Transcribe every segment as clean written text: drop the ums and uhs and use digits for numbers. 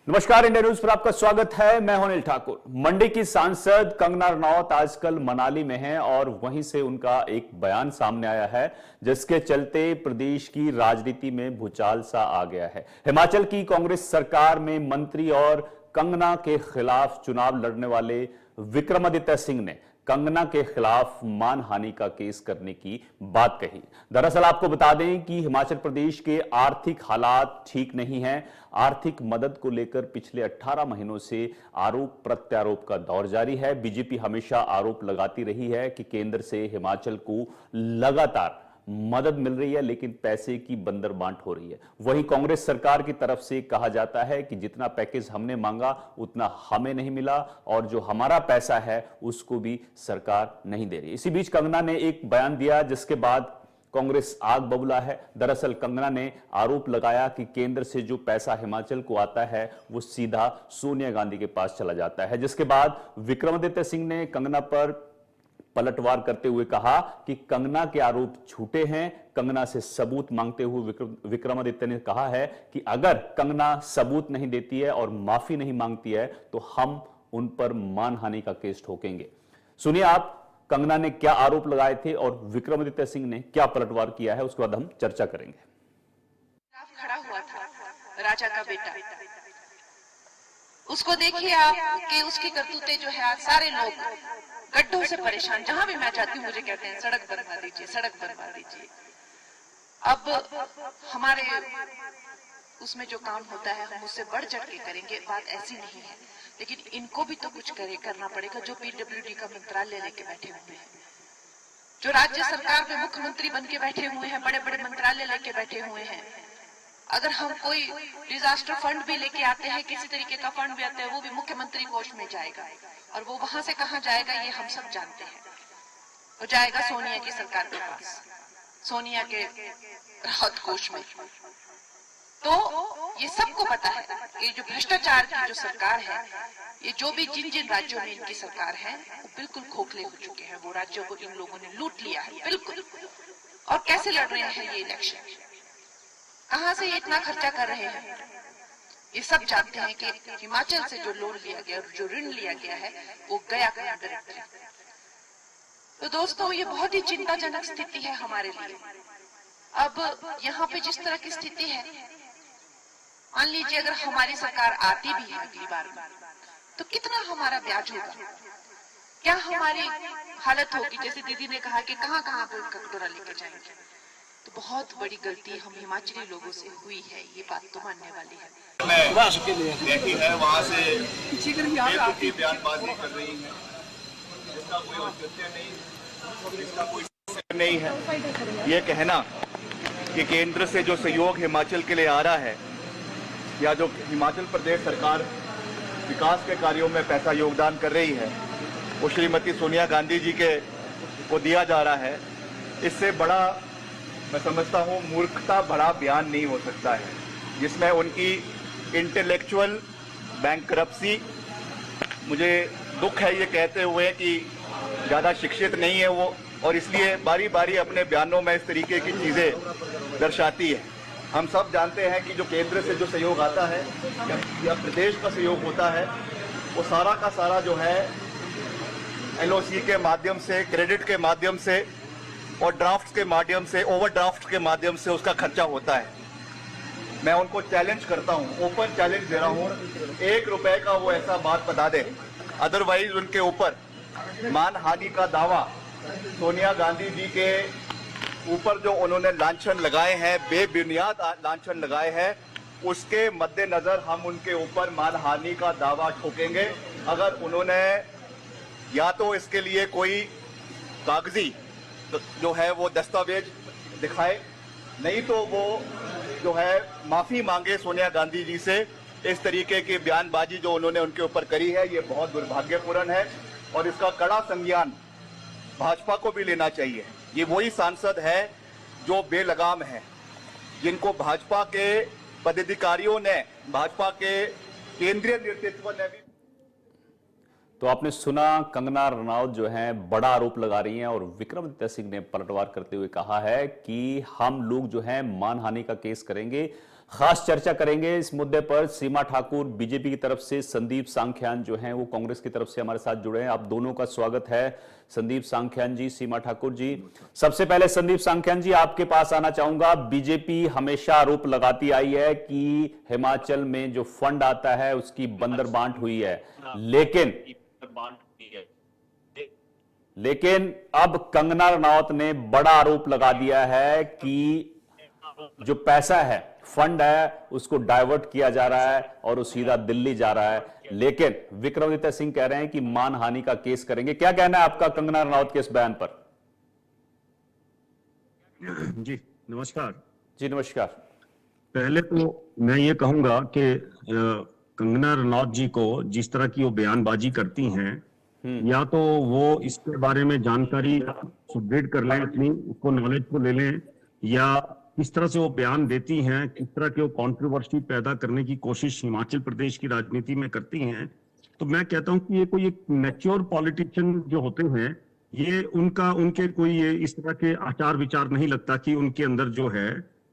नमस्कार, India news पर आपका स्वागत है। मैं हूं अनिल ठाकुर। मंडी की सांसद कंगना रनौत आजकल मनाली में हैं और वहीं से उनका एक बयान सामने आया है जिसके चलते प्रदेश की राजनीति में भूचाल सा आ गया है। हिमाचल की कांग्रेस सरकार में मंत्री और कंगना के खिलाफ चुनाव लड़ने वाले विक्रमादित्य सिंह ने कंगना के खिलाफ मानहानि का केस करने की बात कही। दरअसल आपको बता दें कि हिमाचल प्रदेश के आर्थिक हालात ठीक नहीं हैं। आर्थिक मदद को लेकर पिछले 18 महीनों से आरोप प्रत्यारोप का दौर जारी है। बीजेपी हमेशा आरोप लगाती रही है कि केंद्र से हिमाचल को लगातार मदद मिल रही है लेकिन पैसे की बंदरबांट हो रही है। वहीं कांग्रेस सरकार की तरफ से कहा जाता है कि जितना पैकेज हमने मांगा उतना हमें नहीं मिला और जो हमारा पैसा है उसको भी सरकार नहीं दे रही। इसी बीच कंगना ने एक बयान दिया जिसके बाद कांग्रेस आग बबूला है। दरअसल कंगना ने आरोप लगाया कि केंद्र से जो पैसा हिमाचल को आता है वो सीधा सोनिया गांधी के पास चला जाता है, जिसके बाद विक्रमादित्य सिंह ने कंगना पर पलटवार करते हुए कहा कि कंगना के आरोप झूठे हैं। कंगना से सबूत मांगते हुए विक्रमादित्य ने कहा है कि अगर कंगना सबूत नहीं देती है और माफी नहीं मांगती है तो हम उन पर मानहानि का केस ठोकेंगे। सुनिए आप कंगना ने क्या आरोप लगाए थे और विक्रमादित्य सिंह ने क्या पलटवार किया है, उसके बाद हम चर्चा करेंगे। खड़ा हुआ था राजा का बेटा, उसको देखिए आप कि उसकी करतूतें जो है आज सारे लोग गड्ढों से परेशान, जहां भी मैं जाती हूँ मुझे कहते हैं सड़क बनवा दीजिए, सड़क बनवा दीजिए। अब हमारे उसमें जो काम होता है हम उससे बढ़ चढ़ के करेंगे, बात ऐसी नहीं है, लेकिन इनको भी तो कुछ करना पड़ेगा। जो पीडब्ल्यूडी का मंत्रालय लेके बैठे हुए हैं, जो राज्य सरकार में मुख्यमंत्री बन के बैठे हुए हैं, बड़े बड़े मंत्रालय लेके बैठे हुए हैं, अगर हम कोई डिजास्टर फंड भी लेके आते हैं, किसी तरीके का फंड भी आते हैं, वो भी मुख्यमंत्री कोष में जाएगा और वो वहां से कहां जाएगा ये हम सब जानते हैं। वो जाएगा सोनिया की सरकार के पास, सोनिया के राहत कोष में। तो ये सबको पता है कि जो भ्रष्टाचार की जो सरकार है, ये जो भी जिन जिन राज्यों में इनकी सरकार है वो बिल्कुल खोखले हो चुके हैं। वो राज्यों को इन लोगों ने लूट लिया है बिल्कुल। और कैसे लड़ रहे हैं ये इलेक्शन, कहां से इतना खर्चा कर रहे हैं, ये सब जानते हैं कि हिमाचल से जो लोन लिया गया, जो ऋण लिया गया है वो गया कहां डायरेक्टली। तो दोस्तों ये बहुत ही चिंताजनक स्थिति है हमारे लिए। अब यहाँ पे जिस तरह की स्थिति है, मान लीजिए अगर हमारी सरकार आती भी है अगली बार तो कितना हमारा ब्याज होगा, क्या हमारी हालत होगी। जैसे दीदी ने कहा कि कहाँ कहाँ पर कटोरा लेके जाएंगे, तो बहुत बड़ी गलती हम हिमाचली लोगों से हुई है, ये बात तो मानने वाली है। देखी है वहाँ से की बयानबाजी कर रही है, जिसका कोई औचित्य नहीं, जिसका कोई नहीं है। ये कहना कि केंद्र से जो सहयोग हिमाचल के लिए आ रहा है या जो हिमाचल प्रदेश सरकार विकास के कार्यों में पैसा योगदान कर रही है वो श्रीमती सोनिया गांधी जी के को दिया जा रहा है, इससे बड़ा मैं समझता हूँ मूर्खता भरा बयान नहीं हो सकता है, जिसमें उनकी इंटेलेक्चुअल बैंकरप्सी, मुझे दुख है ये कहते हुए कि ज़्यादा शिक्षित नहीं है वो और इसलिए बारी बारी अपने बयानों में इस तरीके की चीज़ें दर्शाती है। हम सब जानते हैं कि जो केंद्र से जो सहयोग आता है या प्रदेश का सहयोग होता है वो सारा का सारा जो है एलओसी के माध्यम से, क्रेडिट के माध्यम से और ड्राफ्ट के माध्यम से, ओवरड्राफ्ट के माध्यम से उसका खर्चा होता है। मैं उनको चैलेंज करता हूँ, ओपन चैलेंज दे रहा हूँ, 1 रुपए का वो ऐसा बात बता दे, अदरवाइज उनके ऊपर मानहानि का दावा सोनिया गांधी जी के ऊपर जो उन्होंने लांछन लगाए हैं, बेबुनियाद लांछन लगाए हैं, उसके मद्देनजर हम उनके ऊपर मानहानि का दावा ठोकेंगे। अगर उन्होंने या तो इसके लिए कोई कागजी जो है वो दस्तावेज दिखाए, नहीं तो वो जो है माफी मांगे सोनिया गांधी जी से। इस तरीके की बयानबाजी जो उन्होंने उनके ऊपर करी है ये बहुत दुर्भाग्यपूर्ण है और इसका कड़ा संज्ञान भाजपा को भी लेना चाहिए। ये वही सांसद है जो बेलगाम है, जिनको भाजपा के पदाधिकारियों ने, भाजपा के केंद्रीय नेतृत्व ने भी। तो आपने सुना, कंगना रनौत जो है बड़ा आरोप लगा रही हैं और विक्रमादित्य सिंह ने पलटवार करते हुए कहा है कि हम लोग जो है मानहानि का केस करेंगे। खास चर्चा करेंगे इस मुद्दे पर। सीमा ठाकुर बीजेपी की तरफ से, संदीप सांख्यान जो हैं वो कांग्रेस की तरफ से हमारे साथ जुड़े हैं। आप दोनों का स्वागत है, संदीप सांख्यान जी, सीमा ठाकुर जी। सबसे पहले संदीप सांख्यान जी आपके पास आना चाहूंगा। बीजेपी हमेशा आरोप लगाती आई है कि हिमाचल में जो फंड आता है उसकी बंदर बांट हुई है, लेकिन अब कंगना रनौत ने बड़ा आरोप लगा दिया है कि जो पैसा है, फंड है, उसको डाइवर्ट किया जा रहा है और वो सीधा दिल्ली जा रहा है। लेकिन विक्रमादित्य सिंह कह रहे हैं कि मानहानि का केस करेंगे। क्या कहना है आपका कंगना रनौत के इस बयान पर? जी नमस्कार। जी नमस्कार। पहले तो मैं ये कहूंगा कि कंगना रनौत जी को जिस तरह की वो बयानबाजी करती हैं, या तो वो इसके बारे में जानकारी सुदृढ़ कर लें, अपनी उसको नॉलेज को ले लें, या किस तरह से वो बयान देती हैं, किस तरह के वो कंट्रोवर्सी पैदा करने की कोशिश हिमाचल प्रदेश की राजनीति में करती हैं। तो मैं कहता हूं कि ये कोई एक मैच्योर पॉलिटिशियन जो होते हैं, ये उनके कोई ये इस तरह के आचार विचार नहीं लगता कि उनके अंदर जो है,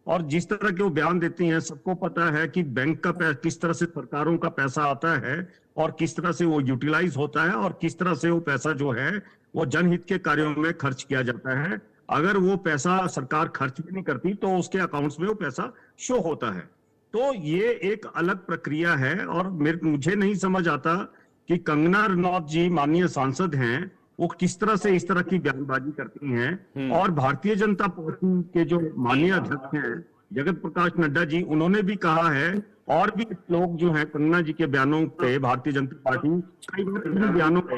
और जिस तरह के वो बयान देती हैं, सबको पता है कि बैंक का पैसा, किस तरह से सरकारों का पैसा आता है और किस तरह से वो यूटिलाइज होता है, और किस तरह से वो पैसा जो है वो जनहित के कार्यों में खर्च किया जाता है। अगर वो पैसा सरकार खर्च भी नहीं करती तो उसके अकाउंट्स में वो पैसा शो होता है। तो ये एक अलग प्रक्रिया है, और मुझे नहीं समझ आता कि कंगना रनौत जी माननीय सांसद हैं, वो किस तरह से इस तरह की बयानबाजी करती हैं। और भारतीय जनता पार्टी के जो माननीय अध्यक्ष हैं जगत प्रकाश नड्डा जी, उन्होंने भी कहा है, और भी लोग जो हैं कंगना जी के बयानों पे, भारतीय जनता पार्टी कई बार बयानों पे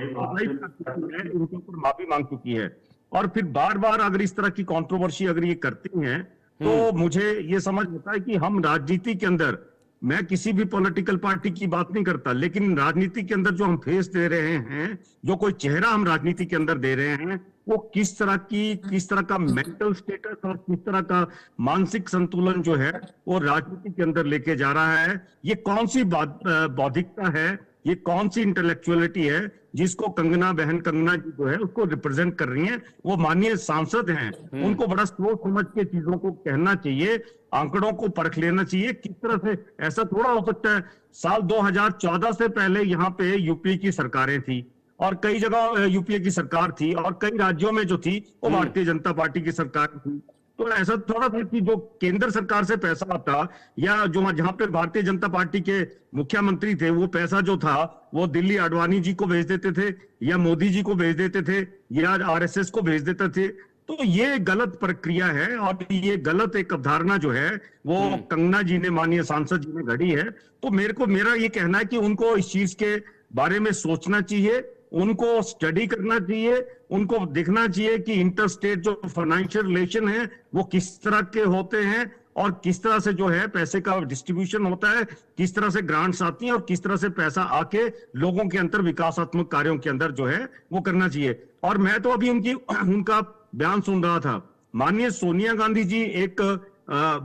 उनके ऊपर माफी मांग चुकी है। और फिर बार बार अगर इस तरह की कंट्रोवर्सी अगर ये करती हैं, तो मुझे ये समझ आता है कि हम राजनीति के अंदर, मैं किसी भी पॉलिटिकल पार्टी की बात नहीं करता, लेकिन राजनीति के अंदर जो हम फेस दे रहे हैं, जो कोई चेहरा हम राजनीति के अंदर दे रहे हैं, वो किस तरह का मेंटल स्टेटस और किस तरह का मानसिक संतुलन जो है वो राजनीति के अंदर लेके जा रहा है। ये कौन सी बौद्धिकता है, ये कौन सी इंटेलेक्चुअलिटी है जिसको कंगना जी जो है उसको रिप्रेजेंट कर रही हैं। वो माननीय सांसद हैं, उनको बड़ा सोच समझ के चीजों को कहना चाहिए, आंकड़ों को परख लेना चाहिए। किस तरह से, ऐसा थोड़ा हो सकता है, साल 2014 से पहले यहाँ पे यूपीए की सरकारें थी, और कई जगह यूपीए की सरकार थी, और कई राज्यों में जो थी वो भारतीय जनता पार्टी की सरकार थी। तो ऐसा थोड़ा था कि जो केंद्र सरकार से पैसा आता, या जो जहां पे भारतीय जनता पार्टी के मुख्यमंत्री थे, वो पैसा जो था वो दिल्ली आडवाणी जी को भेज देते थे, या मोदी जी को भेज देते थे, या आरएसएस को भेज देते थे। तो ये गलत प्रक्रिया है, और ये गलत एक अवधारणा जो है वो कंगना जी ने, माननीय सांसद जी ने गढ़ी है। तो मेरा ये कहना है कि उनको इस चीज के बारे में सोचना चाहिए, उनको स्टडी करना चाहिए, उनको देखना चाहिए कि इंटर स्टेट जो फाइनेंशियल रिलेशन है वो किस तरह के होते हैं, और किस तरह से जो है पैसे का डिस्ट्रीब्यूशन होता है, किस तरह से ग्रांट्स आती हैं, और किस तरह से पैसा आके लोगों के अंदर विकासात्मक कार्यों के अंदर जो है वो करना चाहिए। और मैं तो अभी उनका बयान सुन रहा था। माननीय सोनिया गांधी जी एक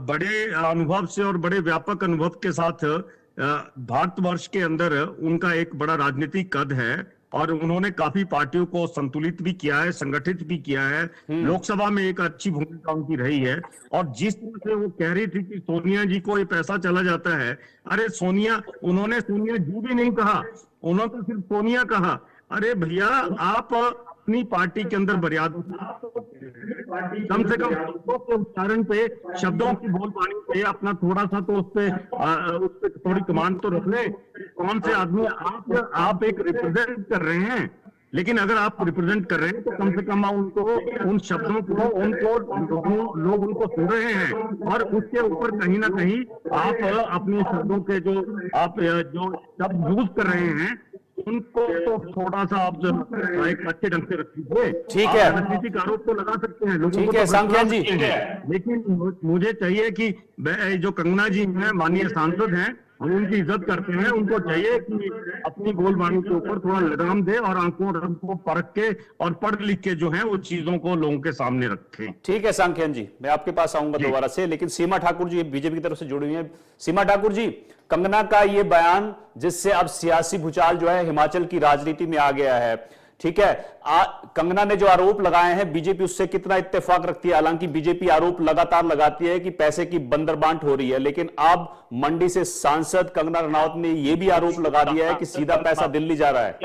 बड़े अनुभव से और बड़े व्यापक अनुभव के साथ भारतवर्ष के अंदर उनका एक बड़ा राजनीतिक कद है, और उन्होंने काफी पार्टियों को संतुलित भी किया है, संगठित भी किया है। लोकसभा में एक अच्छी भूमिका उनकी रही है। और जिस तरह से वो कह रही थी कि सोनिया जी को ये पैसा चला जाता है, अरे उन्होंने सोनिया जी भी नहीं कहा, उन्होंने तो सिर्फ सोनिया कहा। अरे भैया, आप अपनी पार्टी के अंदर मर्यादा, कम से कम शब्दों के उच्चारण पे, शब्दों की बोलबानी पे अपना थोड़ा सा तो उस पे थोड़ी कमांड तो रख ले। कौन से आदमी आप एक रिप्रेजेंट कर रहे हैं, लेकिन अगर आप रिप्रेजेंट कर रहे हैं तो कम से कम उनको, उन शब्दों को लोग उनको सुन रहे हैं, और उसके ऊपर कहीं ना कहीं आप अपने शब्दों के जो शब्द यूज कर रहे हैं उनको तो थोड़ा सा आप एक अच्छे ढंग से रखिए। ठीक है, राजनीतिक आरोप तो लगा सकते हैं लोगों को, ठीक है सांख्यान जी, लेकिन मुझे चाहिए कि जो कंगना जी हैं, माननीय सांसद हैं, हम उनकी इज्जत करते हैं, उनको चाहिए कि अपनी गोलबानी के ऊपर थोड़ा लगाम दे, और आंखों रंग को परख के और पढ़ लिख के जो है वो चीजों को लोगों के सामने रखें। ठीक है सांख्यान जी, मैं आपके पास आऊंगा दोबारा से, लेकिन सीमा ठाकुर जी बीजेपी की तरफ से जुड़ी हुई है। सीमा ठाकुर जी, कंगना का ये बयान, जिससे अब सियासी भूचाल जो है हिमाचल की राजनीति में आ गया है, ठीक है। कंगना ने जो आरोप लगाए हैं, बीजेपी उससे कितना इत्तेफाक रखती है? हालांकि बीजेपी आरोप लगातार लगाती है कि पैसे की बंदरबांट हो रही है, लेकिन अब मंडी से सांसद कंगना रनौत ने यह भी आरोप लगा दिया है कि सीधा पैसा दिल्ली जा रहा है।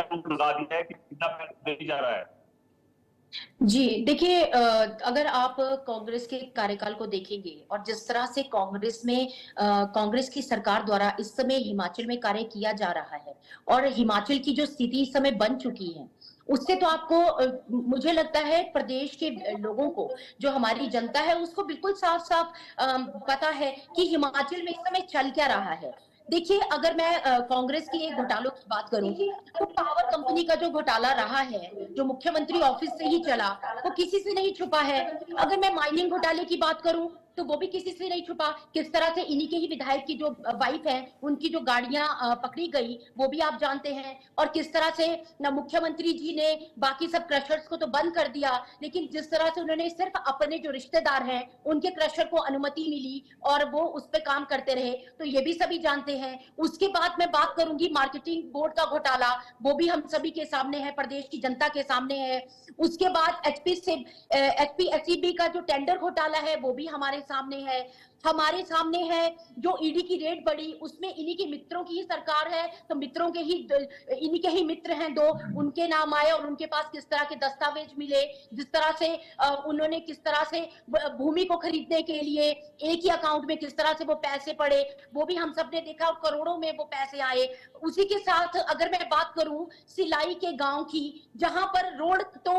जी देखिए, अगर आप कांग्रेस के कार्यकाल को देखेंगे और जिस तरह से कांग्रेस की सरकार द्वारा इस समय हिमाचल में कार्य किया जा रहा है और हिमाचल की जो स्थिति इस समय बन चुकी है, उससे तो आपको मुझे लगता है प्रदेश के लोगों को, जो हमारी जनता है, उसको बिल्कुल साफ साफ पता है कि हिमाचल में इस समय चल क्या रहा है। देखिए, अगर मैं कांग्रेस की एक घोटालों की बात करूं तो पावर कंपनी का जो घोटाला रहा है, जो मुख्यमंत्री ऑफिस से ही चला, वो किसी से नहीं छुपा है। अगर मैं माइनिंग घोटाले की बात करूं तो वो भी किसी से नहीं छुपा। किस तरह से इन्हीं के ही विधायक की जो वाइफ है, उनकी जो गाड़ियां पकड़ी गई, वो भी आप जानते हैं। और किस तरह से मुख्यमंत्री जी ने बाकी सब क्रशर्स को तो बंद कर दिया, लेकिन जिस तरह से उन्होंने सिर्फ अपने जो रिश्तेदार हैं उनके क्रशर को अनुमति मिली और वो उस पर काम करते रहे, तो ये भी सभी जानते हैं। उसके बाद मैं बात करूंगी मार्केटिंग बोर्ड का घोटाला, वो भी हम सभी के सामने है, प्रदेश की जनता के सामने है। उसके बाद HPSEB का जो टेंडर घोटाला है, वो भी हमारे सामने है। जो ईडी की रेड बढ़ी, उसमें इन्हीं के मित्रों की ही सरकार है, तो मित्रों के ही इन्हीं के ही मित्र हैं दो, उनके नाम आए और उनके पास किस तरह के दस्तावेज मिले, जिस तरह से उन्होंने किस तरह से भूमि को खरीदने के लिए एक ही अकाउंट में किस तरह से वो पैसे पड़े, वो भी हम सब ने देखा और करोड़ों में वो पैसे आए। उसी के साथ अगर मैं बात करूं सिलाई के गांव की, जहां पर रोड तो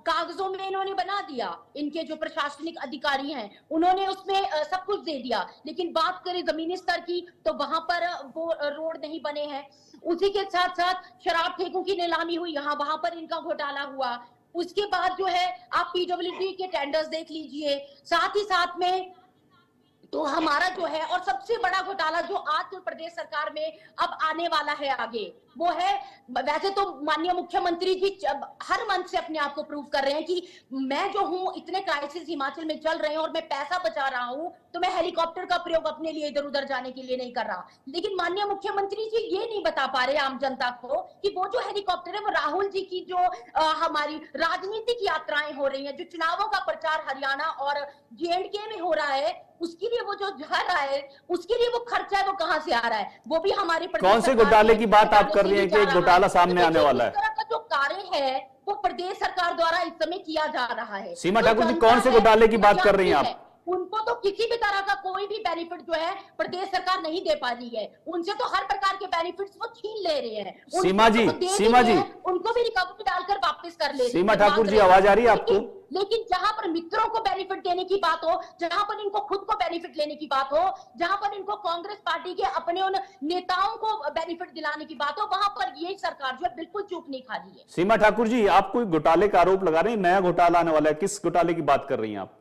कागजों में इन्होंने बना दिया, इनके जो प्रशासनिक अधिकारी हैं उन्होंने उसमें सब कुछ दे दिया, लेकिन बात करें जमीनी स्तर की तो वहां पर वो रोड नहीं बने हैं। उसी के साथ साथ शराब ठेकों की नीलामी हुई, वहां पर इनका घोटाला हुआ। उसके बाद जो है आप PWD के टेंडर्स देख लीजिए, साथ ही साथ में तो हमारा जो है, और सबसे बड़ा घोटाला जो आज प्रदेश सरकार में अब आने वाला है आगे, वो है, वैसे तो माननीय मुख्यमंत्री जी हर मंच से अपने आप को प्रूव कर रहे हैं कि मैं जो हूं, इतने क्राइसिस हिमाचल में चल रहे हैं और मैं पैसा बचा रहा हूं, तो मैं हेलीकॉप्टर का प्रयोग अपने लिए इधर उधर जाने के लिए नहीं कर रहा। लेकिन माननीय मुख्यमंत्री जी ये नहीं बता पा रहे आम जनता को कि वो जो हेलीकॉप्टर है वो राहुल जी की जो हमारी राजनीतिक यात्राएं हो रही है, जो चुनावों का प्रचार हरियाणा और JNK में हो रहा है, उसके लिए वो जो जा रहा है, उसके लिए वो खर्चा है, वो कहां से आ रहा है, वो भी हमारे कौन से घोटाले की बात आप कर रही हैं कि एक घोटाला सामने आने वाला है? इस तरह का जो कार्य है वो प्रदेश सरकार द्वारा इस समय किया जा रहा है। सीमा ठाकुर जी, कौन से घोटाले की बात कर रही हैं आप? उनको तो किसी भी तरह का कोई भी बेनिफिट जो है प्रदेश सरकार नहीं दे पा रही है, उनसे तो हर प्रकार के बेनिफिट्स वो छीन ले रहे हैं। सीमा जी, उनको भी रिकवरी डालकर वापस कर ले। सीमा ठाकुर जी, आवाज आ रही है आपको? लेकिन जहां पर मित्रों को बेनिफिट देने की बात हो, जहां पर इनको खुद को बेनिफिट लेने की बात हो, जहां पर इनको कांग्रेस पार्टी के अपने उन नेताओं को बेनिफिट दिलाने की बात हो, वहां पर ये सरकार जो है बिल्कुल चूक नहीं खा रही है। सीमा ठाकुर जी, आप कोई घोटाले का आरोप लगा रहे हैं, नया घोटाला आने वाला है, किस घोटाले की बात कर रही हैं आप?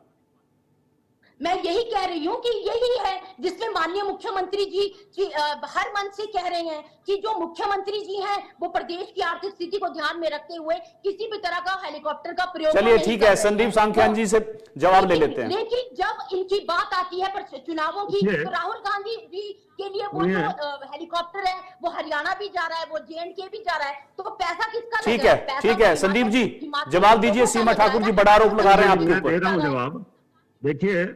मैं यही कह रही हूँ कि यही है जिसमें माननीय मुख्यमंत्री जी हर मन से कह रहे हैं कि जो मुख्यमंत्री जी हैं वो प्रदेश की आर्थिक स्थिति को ध्यान में रखते हुए किसी भी तरह का हेलीकॉप्टर का प्रयोग। चलिए ठीक है, संदीप सांख्यान जी से जवाब ले लेते हैं। लेकिन जब इनकी बात आती है पर चुनावों की, तो राहुल गांधी जी के लिए वो जो हेलीकॉप्टर है वो हरियाणा भी जा रहा है, वो JNK भी जा रहा है, तो पैसा किसका? ठीक है संदीप जी, जवाब दीजिए। सीमा ठाकुर जी बड़ा आरोप लगा रहे हैं आपके ऊपर। दे रहा हूं जवाब। देखिए,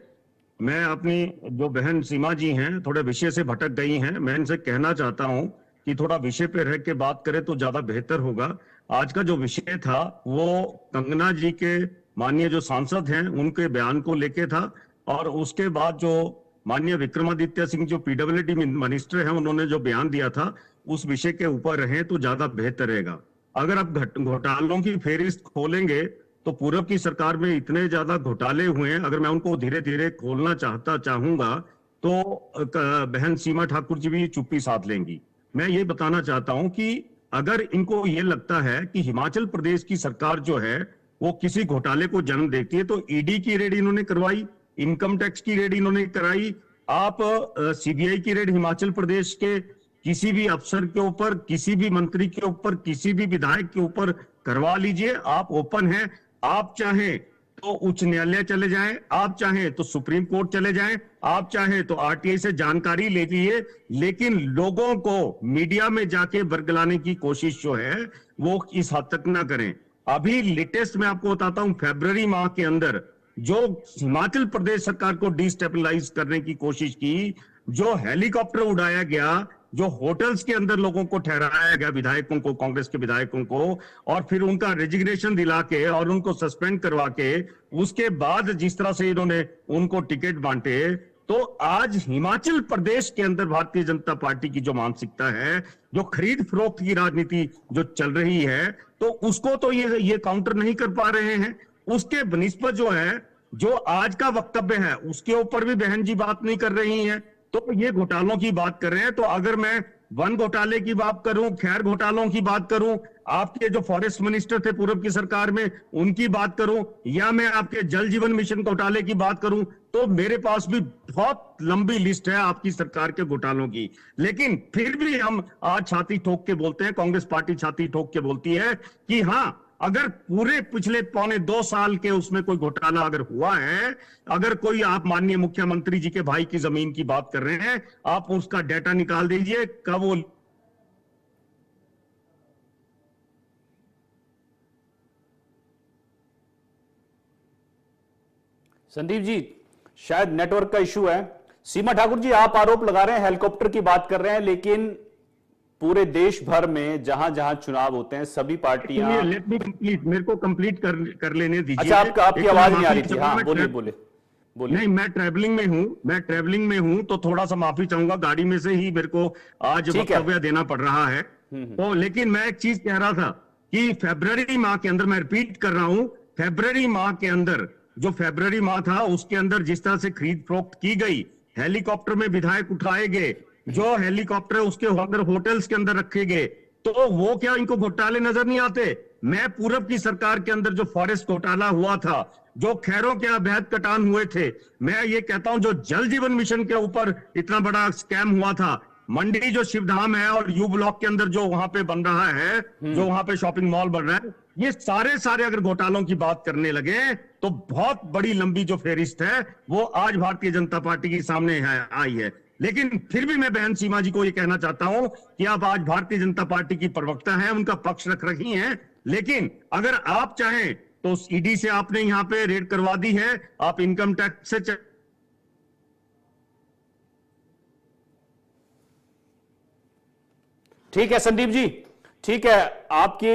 मैं अपनी जो बहन सीमा जी हैं थोड़े विषय से भटक गई हैं, मैं इनसे कहना चाहता हूं कि थोड़ा विषय पे रह के बात करें तो ज्यादा बेहतर होगा। आज का जो विषय था वो कंगना जी के माननीय जो सांसद हैं उनके बयान को लेके था, और उसके बाद जो माननीय विक्रमादित्य सिंह जो PWD मिनिस्टर हैं उन्होंने जो बयान दिया था उस विषय के ऊपर रहे तो ज्यादा बेहतर रहेगा। अगर आप घोटालों की फेहरिस्त खोलेंगे तो पूर्व की सरकार में इतने ज्यादा घोटाले हुए हैं, अगर मैं उनको धीरे धीरे खोलना चाहूंगा तो बहन सीमा ठाकुर जी भी चुप्पी साध लेंगी। मैं ये बताना चाहता हूं कि अगर इनको ये लगता है कि हिमाचल प्रदेश की सरकार जो है वो किसी घोटाले को जन्म देती है, तो ईडी की रेड इन्होंने करवाई, इनकम टैक्स की रेड इन्होंने कराई, आप CBI की रेड हिमाचल प्रदेश के किसी भी अफसर के ऊपर, किसी भी मंत्री के ऊपर, किसी भी विधायक के ऊपर करवा लीजिए, आप ओपन हैं। आप चाहें तो उच्च न्यायालय चले जाएं, आप चाहें तो सुप्रीम कोर्ट चले जाएं, आप चाहें तो आरटीआई से जानकारी ले लीजिए, लेकिन लोगों को मीडिया में जाके बरगलाने की कोशिश जो है वो इस हद तक ना करें। अभी लेटेस्ट मैं आपको बताता हूं, फरवरी माह के अंदर जो हिमाचल प्रदेश सरकार को डिस्टेबलाइज करने की कोशिश की, जो हेलीकॉप्टर उड़ाया गया, जो होटल्स के अंदर लोगों को ठहराया गया, विधायकों को, कांग्रेस के विधायकों को, और फिर उनका रेजिग्नेशन दिला के और उनको सस्पेंड करवा के उसके बाद जिस तरह से इन्होंने उनको टिकट बांटे, तो आज हिमाचल प्रदेश के अंदर भारतीय जनता पार्टी की जो मानसिकता है, जो खरीद फरोख्त की राजनीति जो चल रही है, तो उसको तो ये काउंटर नहीं कर पा रहे हैं। उसके बनिस्बत जो है, जो आज का वक्तव्य है उसके ऊपर भी बहन जी बात नहीं कर रही हैं, तो ये घोटालों की बात कर रहे हैं। तो अगर मैं वन घोटाले की बात करूं, खैर घोटालों की बात करूं, आपके जो फॉरेस्ट मिनिस्टर थे पूर्व की सरकार में उनकी बात करूं, या मैं आपके जल जीवन मिशन घोटाले की बात करूं, तो मेरे पास भी बहुत लंबी लिस्ट है आपकी सरकार के घोटालों की। लेकिन फिर भी हम आज छाती ठोक के बोलते हैं, कांग्रेस पार्टी छाती ठोक के बोलती है कि हाँ, अगर पूरे पिछले 1.25 साल के उसमें कोई घोटाला अगर हुआ है, अगर कोई, आप माननीय मुख्यमंत्री जी के भाई की जमीन की बात कर रहे हैं, आप उसका डेटा निकाल दीजिए कब वो संदीप जी, शायद नेटवर्क का इशू है। सीमा ठाकुर जी, आप आरोप लगा रहे हैं, हेलीकॉप्टर की बात कर रहे हैं, लेकिन पूरे देश भर में जहां जहां चुनाव होते हैं सभी पार्टियां, लेट मी कंप्लीट, मेरे को कंप्लीट कर लेने दीजिए। अच्छा, आपकी आवाज नहीं आ रही थी। हाँ, बोलिए बोलिए बोलिए। नहीं, मैं ट्रैवलिंग में हूं तो थोड़ा सा माफी चाहूंगा, गाड़ी में से ही मेरे को आज वक्तव्य देना पड़ रहा है। तो लेकिन मैं एक चीज कह रहा था कि फरवरी माह के अंदर, मैं रिपीट कर रहा हूं, फरवरी माह के अंदर, जो फरवरी माह था उसके अंदर जिस तरह से खरीद फरोख्त की गई, हेलीकॉप्टर में विधायक उठाए गए, जो हेलीकॉप्टर उसके अंदर होटल्स के अंदर रखे गए, तो वो क्या इनको घोटाले नजर नहीं आते? मैं पूर्व की सरकार के अंदर जो फॉरेस्ट घोटाला हुआ था, जो खैरों के अवैध कटान हुए थे, मैं ये कहता हूं जो जल जीवन मिशन के ऊपर इतना बड़ा स्कैम हुआ था, मंडी जो शिवधाम है और यू ब्लॉक के अंदर जो वहां पे बन रहा है, जो वहां पे शॉपिंग मॉल बन रहा है, ये सारे अगर घोटालों की बात करने लगे तो बहुत बड़ी लंबी जो फेरिस्त है वो आज भारतीय जनता पार्टी के सामने आई है। लेकिन फिर भी मैं बहन सीमा जी को ये कहना चाहता हूं कि आप आज भारतीय जनता पार्टी की प्रवक्ता हैं, उनका पक्ष रख रही हैं, लेकिन अगर आप चाहें तो ईडी से आपने यहां पे रेड करवा दी है, आप इनकम टैक्स से ठीक है संदीप जी, ठीक है, आपकी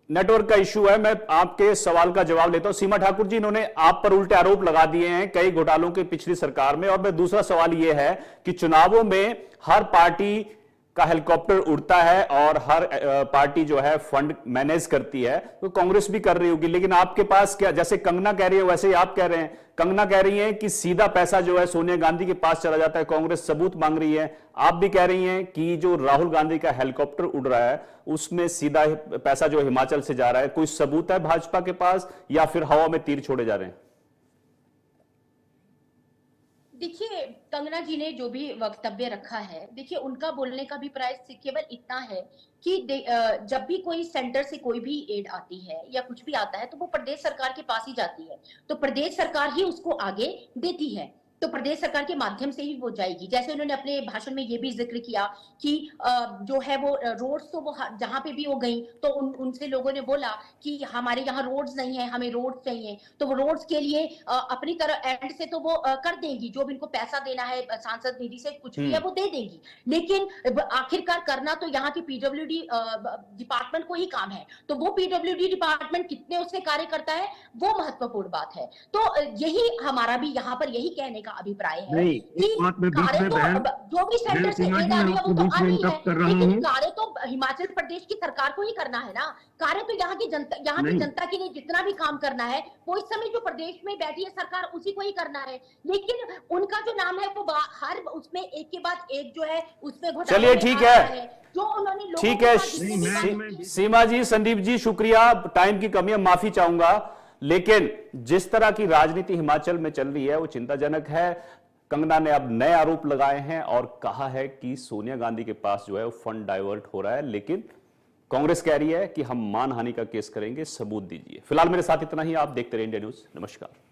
नेटवर्क का इशू है, मैं आपके सवाल का जवाब लेता हूं। सीमा ठाकुर जी, इन्होंने आप पर उल्टे आरोप लगा दिए हैं कई घोटालों के पिछली सरकार में, और मैं दूसरा सवाल यह है कि चुनावों में हर पार्टी का हेलीकॉप्टर उड़ता है और हर पार्टी जो है फंड मैनेज करती है, तो कांग्रेस भी कर रही होगी, लेकिन आपके पास क्या, जैसे कंगना कह रही है वैसे ही आप कह रहे हैं, कंगना कह रही है कि सीधा पैसा जो है सोनिया गांधी के पास चला जाता है, कांग्रेस सबूत मांग रही है, आप भी कह रही हैं कि जो राहुल गांधी का हेलीकॉप्टर उड़ रहा है उसमें सीधा पैसा जो हिमाचल से जा रहा है, कोई सबूत है भाजपा के पास या फिर हवा में तीर छोड़े जा रहे हैं? देखिए, कंगना जी ने जो भी वक्तव्य रखा है, देखिए उनका बोलने का भी प्राइस केवल इतना है कि जब भी कोई सेंटर से कोई भी एड आती है या कुछ भी आता है तो वो प्रदेश सरकार के पास ही जाती है, तो प्रदेश सरकार ही उसको आगे देती है, तो प्रदेश सरकार के माध्यम से ही वो जाएगी। जैसे उन्होंने अपने भाषण में ये भी जिक्र किया कि जो है वो रोड्स, तो वो जहां पे भी वो गई तो उनसे लोगों ने बोला कि हमारे यहाँ रोड्स नहीं है, हमें रोड्स चाहिए, तो वो रोड्स के लिए अपनी तरह एंड से तो वो कर देंगी, जो भी इनको पैसा देना है सांसद निधि से कुछ भी है वो दे देंगी, लेकिन आखिरकार करना तो यहाँ की पीडब्ल्यूडी डिपार्टमेंट को ही काम है, तो वो पीडब्ल्यूडी डिपार्टमेंट कितने उससे कार्य करता है वो महत्वपूर्ण बात है। तो यही हमारा भी यहाँ पर यही कहने का अभिप्राय है कि कार्य तो जो भी सेंटर से एड आ रही है वो तो आ रही है, लेकिन कार्य तो हिमाचल प्रदेश की सरकार को ही करना है ना, कार्य तो यहाँ की जनता के लिए जितना भी काम करना है वो इस समय जो प्रदेश में बैठी है सरकार उसी को ही करना है, लेकिन उनका जो नाम है वो हर उसमें एक के बाद एक जो है उसमें घोटाला। चलिए ठीक है, जो उन्होंने, ठीक है सीमा जी, संदीप जी शुक्रिया, टाइम की कमी है, माफी चाहूंगा, लेकिन जिस तरह की राजनीति हिमाचल में चल रही है वो चिंताजनक है। कंगना ने अब नए आरोप लगाए हैं और कहा है कि सोनिया गांधी के पास जो है वो फंड डाइवर्ट हो रहा है, लेकिन कांग्रेस कह रही है कि हम मानहानि का केस करेंगे, सबूत दीजिए। फिलहाल मेरे साथ इतना ही। आप देखते रहिए इंडिया न्यूज। नमस्कार।